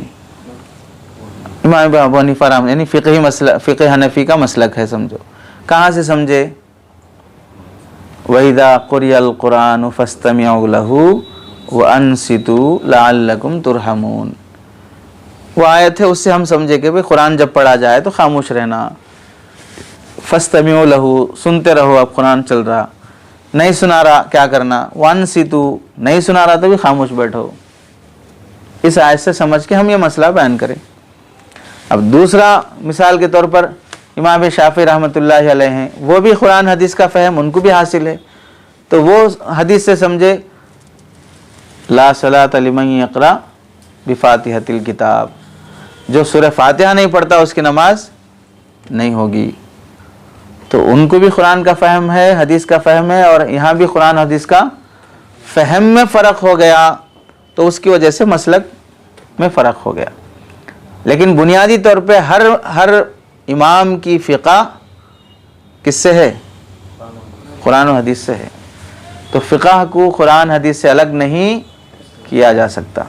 امام ابو حنیفہ رحمۃ، یعنی فقہی مسئلہ، فقہ حنفی کا مسلک ہے. سمجھو کہاں سے سمجھے؟ وَإِذَا قُرِئَ الْقُرْآنُ فَاسْتَمِعُوا لَهُ وَأَنصِتُوا لَعَلَّكُمْ تُرْحَمُونَ. وہ آیت ہے، اس سے ہم سمجھے کہ قرآن جب پڑھا جائے تو خاموش رہنا. فَاسْتَمِعُوا لَهُ، سنتے رہو. اب قرآن چل رہا، نہیں سنا رہا کیا کرنا؟ وَأَنصِتُوا، نہیں سنا رہا تو بھی خاموش بیٹھو. اس آیت سے سمجھ کے ہم یہ مسئلہ بیان کریں. اب دوسرا مثال کے طور پر امام شافعی رحمۃ اللہ علیہ ہیں، وہ بھی قرآن حدیث کا فہم ان کو بھی حاصل ہے. تو وہ حدیث سے سمجھے لا صلاۃ لمن یقرأ بفاتحۃ الکتاب، جو سورہ فاتحہ نہیں پڑھتا اس کی نماز نہیں ہوگی. تو ان کو بھی قرآن کا فہم ہے، حدیث کا فہم ہے، اور یہاں بھی قرآن حدیث کا فہم میں فرق ہو گیا، تو اس کی وجہ سے مسلک میں فرق ہو گیا. لیکن بنیادی طور پہ ہر امام کی فقہ کس سے ہے؟ قرآن و حدیث سے ہے. تو فقہ کو قرآن حدیث سے الگ نہیں کیا جا سکتا.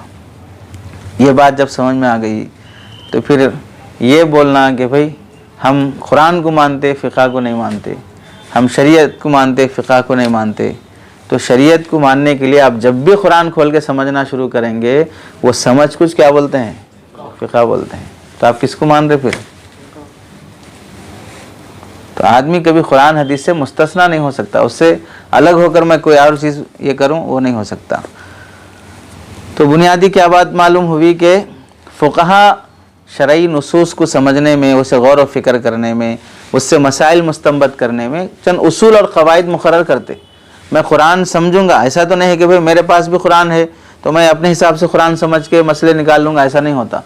یہ بات جب سمجھ میں آ گئی تو پھر یہ بولنا کہ بھئی ہم قرآن کو مانتے فقہ کو نہیں مانتے، ہم شریعت کو مانتے فقہ کو نہیں مانتے. تو شریعت کو ماننے کے لیے آپ جب بھی قرآن کھول کے سمجھنا شروع کریں گے، وہ سمجھ کچھ کیا بولتے ہیں؟ فقہ بولتے ہیں. تو آپ کس کو مان رہے پھر؟ تو آدمی کبھی قرآن حدیث سے مستثنا نہیں ہو سکتا، اس سے الگ ہو کر میں کوئی اور چیز یہ کروں، وہ نہیں ہو سکتا. تو بنیادی کیا بات معلوم ہوئی کہ فقہا شرعی نصوص کو سمجھنے میں، اسے غور و فکر کرنے میں، اس سے مسائل مستنبط کرنے میں چند اصول اور قواعد مقرر کرتے. میں قرآن سمجھوں گا، ایسا تو نہیں ہے کہ بھئی میرے پاس بھی قرآن ہے تو میں اپنے حساب سے قرآن سمجھ کے مسئلے نکال لوں گا، ایسا نہیں ہوتا.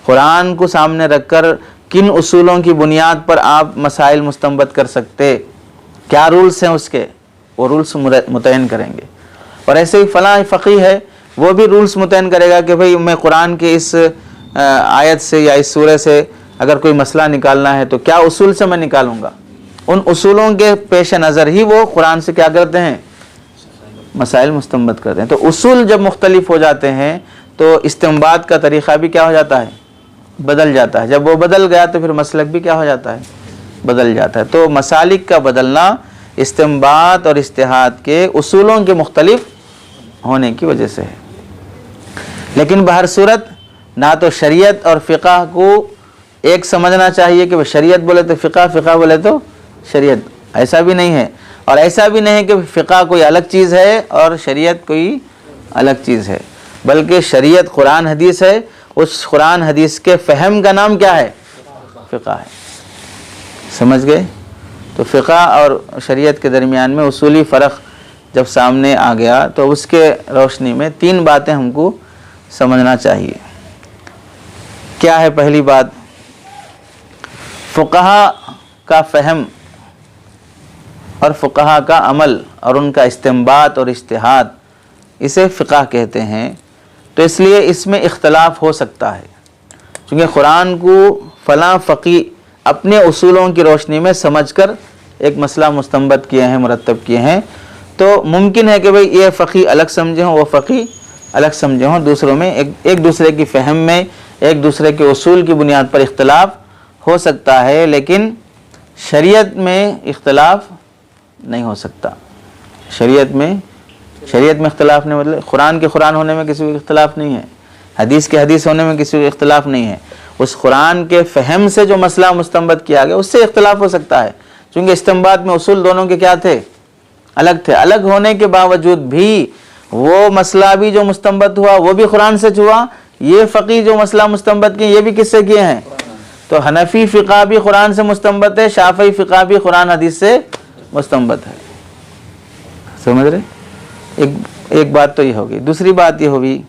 قرآن کو سامنے رکھ کر کن اصولوں کی بنیاد پر آپ مسائل مستنبط کر سکتے، کیا رولز ہیں اس کے، وہ رولز متعین کریں گے. اور ایسے ہی فلاں فقیہ ہے، وہ بھی رولز متعین کرے گا کہ بھئی میں قرآن کے اس آیت سے یا اس سورہ سے اگر کوئی مسئلہ نکالنا ہے تو کیا اصول سے میں نکالوں گا. ان اصولوں کے پیش نظر ہی وہ قرآن سے کیا کرتے ہیں؟ مسائل مستنبط کرتے ہیں. تو اصول جب مختلف ہو جاتے ہیں تو استنباط کا طریقہ بھی کیا ہو جاتا ہے؟ بدل جاتا ہے. جب وہ بدل گیا تو پھر مسلک بھی کیا ہو جاتا ہے؟ بدل جاتا ہے. تو مسالک کا بدلنا استنباط اور اجتہاد کے اصولوں کے مختلف ہونے کی وجہ سے ہے. لیکن بہر صورت نہ تو شریعت اور فقہ کو ایک سمجھنا چاہیے کہ شریعت بولے تو فقہ، فقہ بولے تو شریعت، ایسا بھی نہیں ہے. اور ایسا بھی نہیں کہ فقہ کوئی الگ چیز ہے اور شریعت کوئی الگ چیز ہے، بلکہ شریعت قرآن حدیث ہے، اس قرآن حدیث کے فہم کا نام کیا ہے؟ فقہ ہے. سمجھ گئے؟ تو فقہ اور شریعت کے درمیان میں اصولی فرق جب سامنے آ گیا تو اس کے روشنی میں تین باتیں ہم کو سمجھنا چاہیے. کیا ہے پہلی بات؟ فقہا کا فہم اور فقہا کا عمل اور ان کا استنباط اور اجتہاد، اسے فقہ کہتے ہیں۔ تو اس لیے اس میں اختلاف ہو سکتا ہے، چونکہ قرآن کو فلاں فقی اپنے اصولوں کی روشنی میں سمجھ کر ایک مسئلہ مستنبط کیے ہیں، مرتب کیے ہیں، تو ممکن ہے کہ بھئی یہ فقی الگ سمجھے ہوں، وہ فقی الگ سمجھے ہوں، دوسروں میں ایک دوسرے کی فہم میں، ایک دوسرے کے اصول کی بنیاد پر اختلاف ہو سکتا ہے، لیکن شریعت میں اختلاف نہیں ہو سکتا۔ شریعت میں اختلاف نہیں، مطلب قرآن کے قرآن ہونے میں کسی کو اختلاف نہیں ہے، حدیث کے حدیث ہونے میں کسی کو اختلاف نہیں ہے۔ اس قرآن کے فہم سے جو مسئلہ مستنبط کیا گیا اس سے اختلاف ہو سکتا ہے، چونکہ استنباط میں اصول دونوں کے کیا تھے؟ الگ تھے۔ الگ ہونے کے باوجود بھی وہ مسئلہ بھی جو مستنبط ہوا وہ بھی قرآن سے ہوا، یہ فقی جو مسئلہ مستنبط کیے یہ بھی کس سے کیے ہیں؟ تو حنفی فقہ بھی قرآن سے مستنبط ہے، شافعی فقہ بھی قرآن حدیث سے مستنبط ہے۔ سمجھ رہے؟ ایک بات تو یہ ہوگی۔ دوسری بات یہ ہوگی،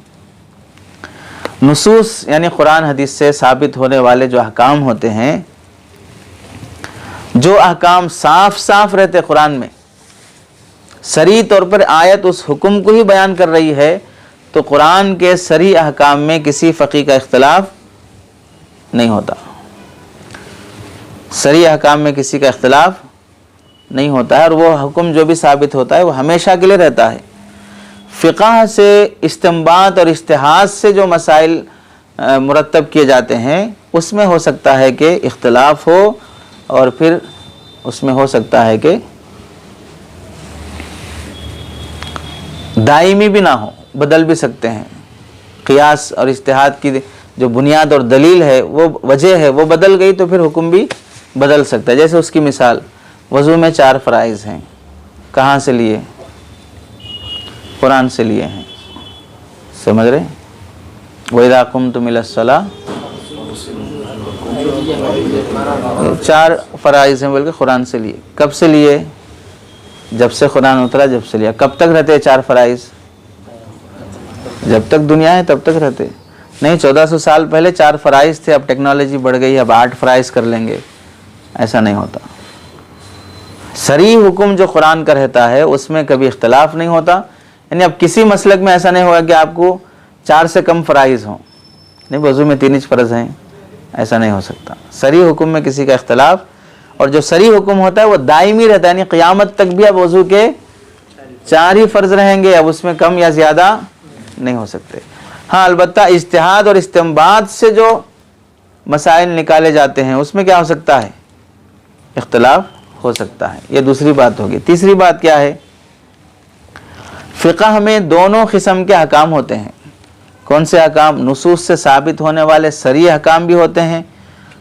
نصوص یعنی قرآن حدیث سے ثابت ہونے والے جو احکام ہوتے ہیں، جو احکام صاف صاف رہتے قرآن میں، صریح طور پر آیت اس حکم کو ہی بیان کر رہی ہے، تو قرآن کے صریح احکام میں کسی فقی کا اختلاف نہیں ہوتا۔ صریح احکام میں کسی کا اختلاف نہیں ہوتا ہے، اور وہ حکم جو بھی ثابت ہوتا ہے وہ ہمیشہ کے لیے رہتا ہے۔ فقہ سے استنباط اور اجتہاد سے جو مسائل مرتب کیے جاتے ہیں اس میں ہو سکتا ہے کہ اختلاف ہو، اور پھر اس میں ہو سکتا ہے کہ دائمی بھی نہ ہو، بدل بھی سکتے ہیں۔ قیاس اور اجتہاد کی جو بنیاد اور دلیل ہے، وہ وجہ ہے، وہ بدل گئی تو پھر حکم بھی بدل سکتا ہے۔ جیسے اس کی مثال، وضو میں 4 فرائض ہیں، کہاں سے لیے؟ قرآن سے لیے ہیں۔ سمجھ رہے؟ وَإِذَا قُمْتُمْ إِلَى الصَّلَاةِ، 4 فرائض ہیں بلکہ قرآن سے لیے۔ کب سے لیے؟ جب سے قرآن اترا، جب سے لیا۔ کب تک رہتے 4 فرائض؟ جب تک دنیا ہے تب تک رہتے نہیں۔ 1400 سال پہلے 4 فرائض تھے، اب ٹیکنالوجی بڑھ گئی، اب 8 فرائض کر لیں گے، ایسا نہیں ہوتا۔ صریح حکم جو قرآن کا رہتا ہے اس میں کبھی اختلاف نہیں ہوتا، یعنی اب کسی مسلک میں ایسا نہیں ہوگا کہ آپ کو 4 سے کم فرائض ہوں، نہیں وضو میں 3 فرض ہیں، ایسا نہیں ہو سکتا۔ صریح حکم میں کسی کا اختلاف، اور جو صریح حکم ہوتا ہے وہ دائمی رہتا ہے، یعنی قیامت تک بھی اب وضو کے 4 ہی فرض رہیں گے، اب اس میں کم یا زیادہ نہیں ہو سکتے۔ ہاں البتہ اجتہاد اور استنباط سے جو مسائل نکالے جاتے ہیں اس میں کیا ہو سکتا ہے؟ اختلاف ہو سکتا ہے۔ یہ دوسری بات ہوگی۔ تیسری بات کیا ہے؟ فقہ میں دونوں قسم کے احکام ہوتے ہیں۔ کون سے احکام؟ نصوص سے ثابت ہونے والے صریح احکام بھی ہوتے ہیں،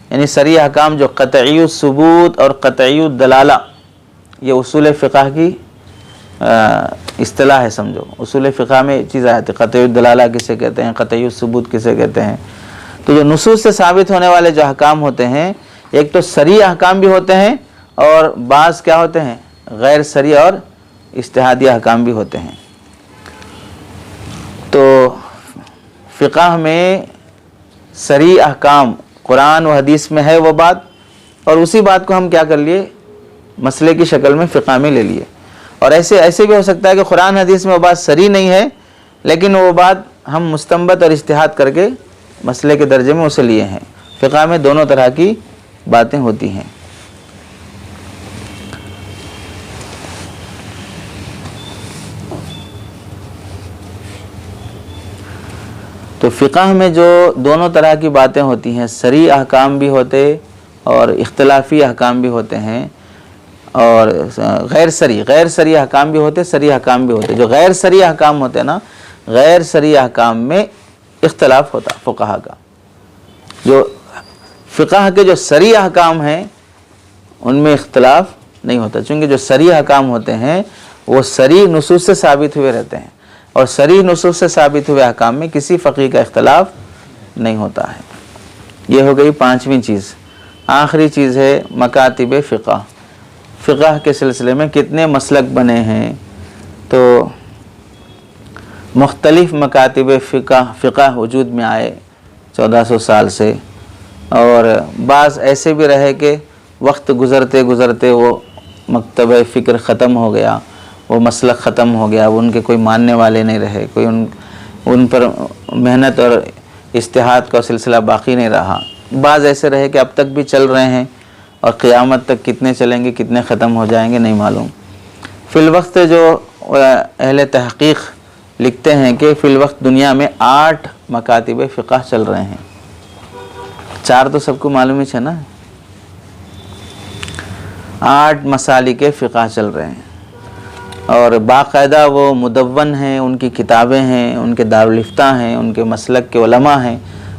یعنی صریح احکام جو قطعی الثبوت اور قطعی الدلالہ، یہ اصول فقہ کی اصطلاح ہے، سمجھو اصول فقہ میں چیز آتی ہے، قطعی الدلالہ کسے کہتے ہیں، قطعی الثبوت کسے کہتے ہیں۔ تو جو نصوص سے ثابت ہونے والے جو احکام ہوتے ہیں، ایک تو صریح احکام بھی ہوتے ہیں، اور بعض کیا ہوتے ہیں؟ غیر صریح اور اجتہادی احکام بھی ہوتے ہیں۔ تو فقہ میں صریح احکام قرآن و حدیث میں ہے وہ بات، اور اسی بات کو ہم کیا کر لیے؟ مسئلے کی شکل میں فقہ میں لے لیے۔ اور ایسے بھی ہو سکتا ہے کہ قرآن حدیث میں وہ بات صریح نہیں ہے، لیکن وہ بات ہم مستنبط اور اجتہاد کر کے مسئلے کے درجے میں اسے لیے ہیں۔ فقہ میں دونوں طرح کی باتیں ہوتی ہیں۔ تو فقہ میں جو دونوں طرح کی باتیں ہوتی ہیں، صریح احکام بھی ہوتے اور اختلافی احکام بھی ہوتے ہیں، اور غیر صریح احکام بھی ہوتے، صریح احکام بھی ہوتے۔ جو غیر صریح احکام ہوتے ہیں نا، غیر صریح احکام میں اختلاف ہوتا فقہا کا۔ جو فقہ کے جو صریح احکام ہیں ان میں اختلاف نہیں ہوتا، چونکہ جو صریح احکام ہوتے ہیں وہ صریح نصوص سے ثابت ہوئے رہتے ہیں، اور صریح نصوص سے ثابت ہوئے احکام میں کسی فقیہ کا اختلاف نہیں ہوتا ہے۔ یہ ہو گئی 5ویں چیز۔ آخری چیز ہے مکاتب فقہ۔ فقہ کے سلسلے میں کتنے مسلک بنے ہیں؟ تو مختلف مکاتب فقہ وجود میں آئے، 1400 سال سے، اور بعض ایسے بھی رہے کہ وقت گزرتے گزرتے وہ مکتبہ فکر ختم ہو گیا، وہ مسلک ختم ہو گیا، وہ ان کے کوئی ماننے والے نہیں رہے، کوئی ان پر محنت اور اجتہاد کا سلسلہ باقی نہیں رہا۔ بعض ایسے رہے کہ اب تک بھی چل رہے ہیں، اور قیامت تک کتنے چلیں گے، کتنے ختم ہو جائیں گے نہیں معلوم۔ فی الوقت جو اہل تحقیق لکھتے ہیں کہ فی الوقت دنیا میں 8 مکاتب فقہ چل رہے ہیں، 4 تو سب کو معلوم ہی ہے نا، 8 مسالک فقہ چل رہے ہیں، اور باقاعدہ وہ مدون ہیں، ان کی کتابیں ہیں، ان کے دارالفتہ ہیں، ان کے مسلک کے علماء ہیں،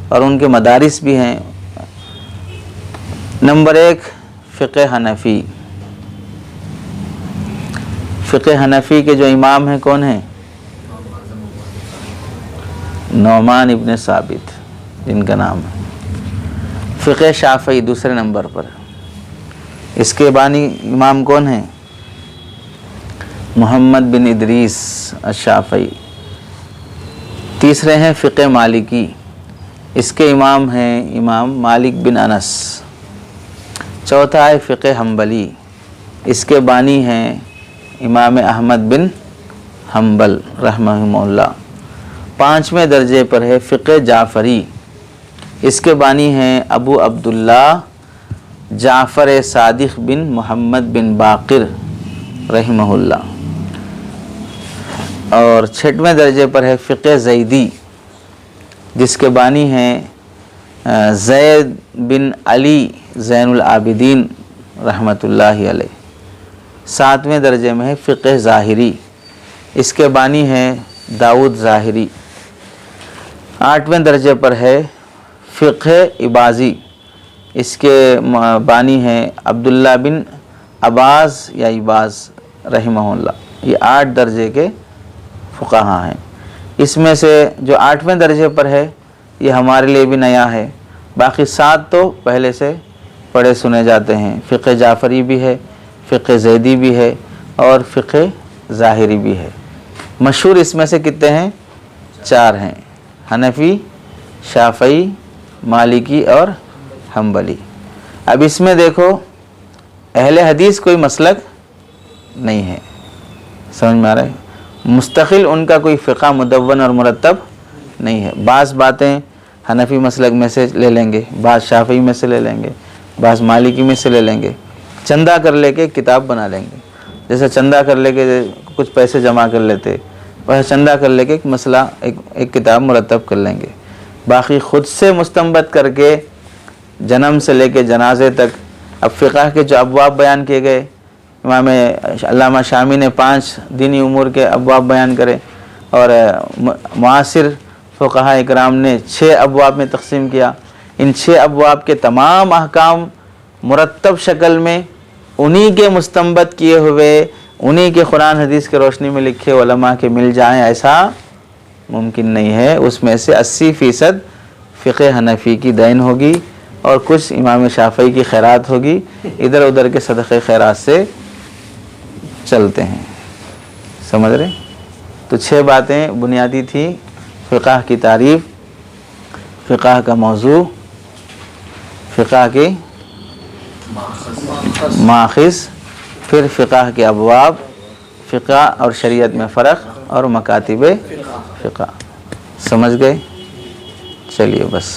اور ان کے مدارس بھی ہیں۔ نمبر 1 فقہ حنفی۔ فقہ حنفی کے جو امام ہیں کون ہیں؟ نعمان ابن ثابت جن کا نام ہے۔ فقہ شافعی دوسرے نمبر پر، اس کے بانی امام کون ہیں؟ محمد بن ادریس الشافعی۔ تیسرے ہیں فقہ مالکی، اس کے امام ہیں امام مالک بن انس۔ چوتھا ہے فقہ حنبلی، اس کے بانی ہیں امام احمد بن حنبل رحمہ اللہ۔ 5ویں درجے پر ہے فقہ جعفری، اس کے بانی ہیں ابو عبداللہ جعفر صادق بن محمد بن باقر رحمہ اللہ۔ اور 6ویں درجے پر ہے فقہ زیدی، جس کے بانی ہیں زید بن علی زین العابدین رحمۃ اللہ علیہ۔ 7ویں درجے میں ہے فقہ ظاہری، اس کے بانی ہیں داؤد ظاہری۔ 8ویں درجے پر ہے فقہ اباضی، اس کے بانی ہیں عبداللہ بن عباس یا عباس رحمہ اللہ۔ یہ 8 درجے کے فقہا ہیں۔ اس میں سے جو 8ویں درجے پر ہے یہ ہمارے لیے بھی نیا ہے، باقی 7 تو پہلے سے پڑھے سنے جاتے ہیں۔ فقہ جعفری بھی ہے، فقہ زیدی بھی ہے، اور فقہ ظاہری بھی ہے۔ مشہور اس میں سے کتنے ہیں؟ 4 ہیں، حنفی، شافعی، مالکی اور حنبلی۔ اب اس میں دیکھو اہل حدیث کوئی مسلک نہیں ہے، سمجھ میں آ رہا ہے؟ مستقل ان کا کوئی فقہ مدون اور مرتب نہیں ہے۔ بعض باتیں حنفی مسلک میں سے لے لیں گے، بعض شافعی میں سے لے لیں گے، بعض مالکی میں سے لے لیں گے، چندہ کر لے کے کتاب بنا لیں گے۔ جیسے چندہ کر لے کے کچھ پیسے جمع کر لیتے، ویسے چندہ کر لے کے ایک مسئلہ ایک کتاب مرتب کر لیں گے۔ باقی خود سے مستنبط کر کے جنم سے لے کے جنازے تک اب فقہ کے جو ابواب بیان کیے گئے، امام علامہ شامی نے 5 دینی امور کے ابواب بیان کرے، اور معاصر فقہاء اکرام نے 6 ابواب میں تقسیم کیا۔ ان 6 ابواب کے تمام احکام مرتب شکل میں انہی کے مستنبط کیے ہوئے، انہی کے قرآن حدیث کے روشنی میں لکھے علماء کے مل جائیں، ایسا ممکن نہیں ہے۔ اس میں سے 80% فقہ حنفی کی دین ہوگی، اور کچھ امام شافعی کی خیرات ہوگی، ادھر ادھر کے صدقے خیرات سے چلتے ہیں، سمجھ رہے؟ تو 6 باتیں بنیادی تھی: فقہ کی تعریف، فقہ کا موضوع، فقہ کی ماخذ، پھر فقہ کے ابواب، فقہ اور شریعت میں فرق، اور مکاتب فقہ۔ سمجھ گئے؟ چلیے بس۔